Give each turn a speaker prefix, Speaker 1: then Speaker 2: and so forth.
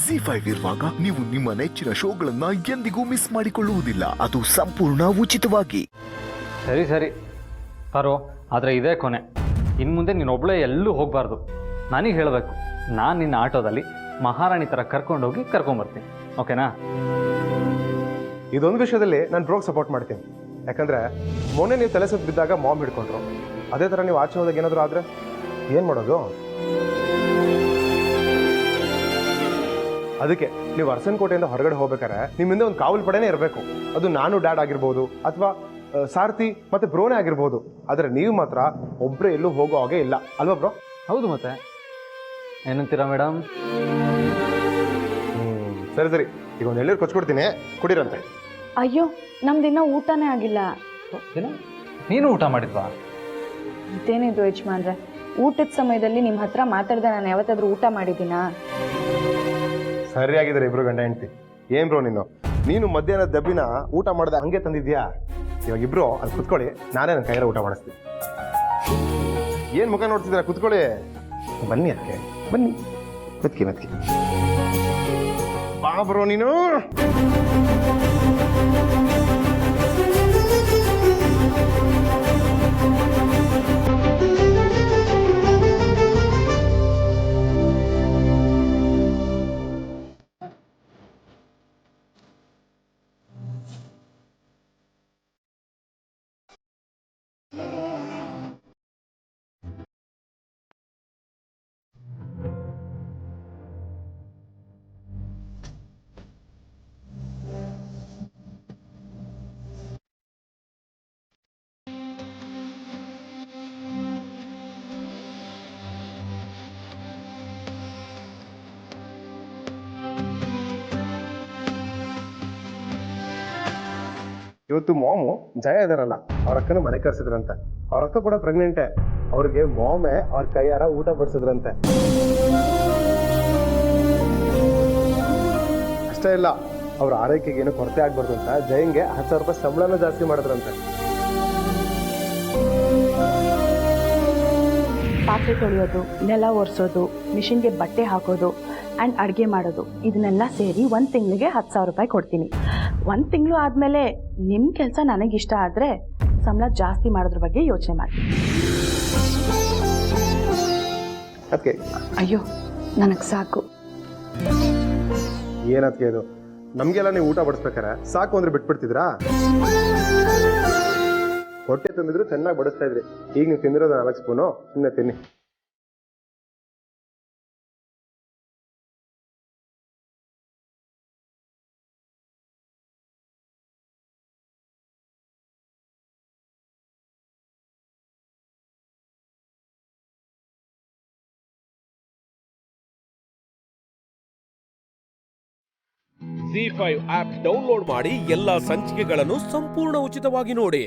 Speaker 1: ಜಿ5 ಇರುವಾಗ ನೀವು ನಿಮ್ಮ ನೆಚ್ಚಿನ ಶೋಗಳನ್ನ ಎಂದಿಗೂ ಮಿಸ್ ಮಾಡಿಕೊಳ್ಳುವುದಿಲ್ಲ. ಅದು ಸಂಪೂರ್ಣ ಉಚಿತವಾಗಿ.
Speaker 2: ಸರಿ ಸರಿ ಪಾರು, ಆದರೆ ಇದೇ ಕೊನೆ. ಇನ್ನು ಮುಂದೆ ನೀನೊಬ್ಬಳೇ ಎಲ್ಲೂ ಹೋಗಬಾರ್ದು. ನನಗೆ ಹೇಳಬೇಕು. ನಾನು ನಿನ್ನ ಆಟೋದಲ್ಲಿ ಮಹಾರಾಣಿ ಥರ ಕರ್ಕೊಂಡೋಗಿ ಕರ್ಕೊಂಬರ್ತೀನಿ. ಓಕೆನಾ?
Speaker 3: ಇದೊಂದು ವಿಷಯದಲ್ಲಿ ನಾನು ಬ್ರೋಗ್ ಸಪೋರ್ಟ್ ಮಾಡ್ತೀನಿ. ಯಾಕಂದರೆ ಮೊನ್ನೆ ನೀವು ತಲೆ ಸುತ್ತ ಬಿದ್ದಾಗ ಮಾಮ್ ಹಿಡ್ಕೊಂಡ್ರು. ಅದೇ ಥರ ನೀವು ಆಚೆ ಹೋದಾಗ ಏನಾದರೂ ಆದರೆ ಏನು ಮಾಡೋದು? ಅದಕ್ಕೆ ನೀವು ಅರಸನಕೋಟೆಯಿಂದ ಹೊರಗಡೆ ಹೋಗ್ಬೇಕಾರೆ ನಿಮ್ಮಿಂದ ಒಂದು ಕಾವಲು ಪಡೆನೇ ಇರಬೇಕು. ಅದು ನಾನು ಡ್ಯಾಡ್ ಆಗಿರ್ಬೋದು ಅಥವಾ ಸಾರಥಿ ಮತ್ತು ಬ್ರೋನೇ ಆಗಿರ್ಬೋದು. ಆದರೆ ನೀವು ಮಾತ್ರ ಒಬ್ಬರೇ ಎಲ್ಲೂ ಹೋಗೋ ಹಾಗೆ ಇಲ್ಲ ಅಲ್ವಾ ಬ್ರೋ?
Speaker 2: ಹೌದು, ಮತ್ತೆ ಏನಂತೀರಾ ಮೇಡಮ್?
Speaker 3: ಸರಿ ಸರಿ, ಈಗ ಒಂದು ಎಳ್ಳೀರು ಕೊಚ್ಕೊಡ್ತೀನಿ, ಕುಡಿರಂತೆ.
Speaker 4: ಅಯ್ಯೋ, ನಮ್ದಿನ್ನ ಊಟನೇ ಆಗಿಲ್ಲ.
Speaker 2: ಏನು, ನೀನು ಊಟ ಮಾಡಿದ್ವಾ?
Speaker 4: ಇದೇನಿದು ಯಜಮಾನ್ರೆ, ಊಟದ ಸಮಯದಲ್ಲಿ ನಿಮ್ಮ ಹತ್ರ ಮಾತಾಡ್ದೆ ನಾನು ಯಾವತ್ತಾದ್ರೂ ಊಟ ಮಾಡಿದ್ದೀನಾ?
Speaker 3: ಸರಿಯಾಗಿದ್ದಾರೆ ಇಬ್ರು ಗಂಡ ಹೆಂಡ್ತಿ. ಏನ್ ಬ್ರೋ ನೀನು ಮಧ್ಯಾಹ್ನ ದಬ್ಬಿನ ಊಟ ಮಾಡ್ದೆ ಹಂಗೆ ತಂದಿದ್ಯಾ? ಇವಾಗ ಇಬ್ರು ಅಲ್ಲಿ ಕುತ್ಕೊಳ್ಳಿ, ನಾನೇ ನನ್ನ ಕೈಯಾರ ಊಟ ಮಾಡಿಸ್ತೀನಿ. ಏನ್ ಮುಖ ನೋಡ್ತಿದ್ದೀರಾ? ಕುತ್ಕೊಳ್ಳಿ, ಬನ್ನಿ ಅದಕ್ಕೆ ಬನ್ನಿ, ಮತ್ಕಿ ಬಾ ಬ್ರೋ ನೀನು. ಇವತ್ತು ಮಾಮು ಜಯ ಇದಾರಲ್ಲ, ಅವ್ರ ಅಕ್ಕನ ಮನೆ ಕರ್ಸಿದ್ರಂತೆ. ಅವ್ರ ಅಕ್ಕ ಕೂಡ ಪ್ರೆಗ್ನೆಂಟೇ. ಅವ್ರಿಗೆ ಮಾಮೆ ಅವ್ರ ಕೈಯಾರ ಊಟ ಬಡಿಸಿದ್ರಂತೆ. ಅಷ್ಟೇ ಇಲ್ಲ, ಅವ್ರ ಆರೈಕೆಗೆ ಏನು ಕೊರತೆ ಆಗ್ಬಾರ್ದು ಅಂತ ಜಯಂಗೆ 10,000 ರೂಪಾಯಿ ಸಂಬಳನ ಜಾಸ್ತಿ ಮಾಡಿದ್ರಂತೆ.
Speaker 4: ಪಾತ್ರೆ ತೊಳೆಯೋದು, ನೆಲ ಒರೆಸೋದು, ಮಿಷಿನ್ಗೆ ಬಟ್ಟೆ ಹಾಕೋದು ಆ್ಯಂಡ್ ಅಡುಗೆ ಮಾಡೋದು, ಇದನ್ನೆಲ್ಲ ಸೇರಿ 1 ತಿಂಗಳಿಗೆ 10,000 ರೂಪಾಯಿ ಕೊಡ್ತೀನಿ. 1 ತಿಂಗಳು ಆದಮೇಲೆ ನಿಮ್ಮ ಕೆಲಸ ನನಗಿಷ್ಟ ಆದರೆ ಸಂಬಳ ಜಾಸ್ತಿ ಮಾಡೋದ್ರ ಬಗ್ಗೆ ಯೋಚನೆ ಮಾಡ್ತೀನಿ.
Speaker 3: ಅದಕ್ಕೆ
Speaker 4: ಅಯ್ಯೋ, ನನಗೆ ಸಾಕು.
Speaker 3: ಏನದಕ್ಕೆ ಇದು? ನಮಗೆಲ್ಲ ನೀವು ಊಟ ಬಡಿಸ್ಬೇಕಾರೆ ಸಾಕು ಅಂದ್ರೆ ಬಿಟ್ಬಿಡ್ತಿದ್ರಾ? ಹೊಟ್ಟೆ ತುಂಬಿದ್ರು ಚೆನ್ನಾಗಿ ಬಡಿಸ್ತಾ ಇದ್ರಿ. ಈಗ ನೀವು ತಿಂದಿರೋದು 4 ಸ್ಪೂನು, ಸುಮ್ಮನೆ ತಿನ್ನಿ.
Speaker 5: ಜಿ5 ಆಪ್ ಡೌನ್ಲೋಡ್ ಮಾಡಿ ಎಲ್ಲಾ ಸಂಚಿಕೆಗಳನ್ನು ಸಂಪೂರ್ಣ ಉಚಿತವಾಗಿ ನೋಡಿ.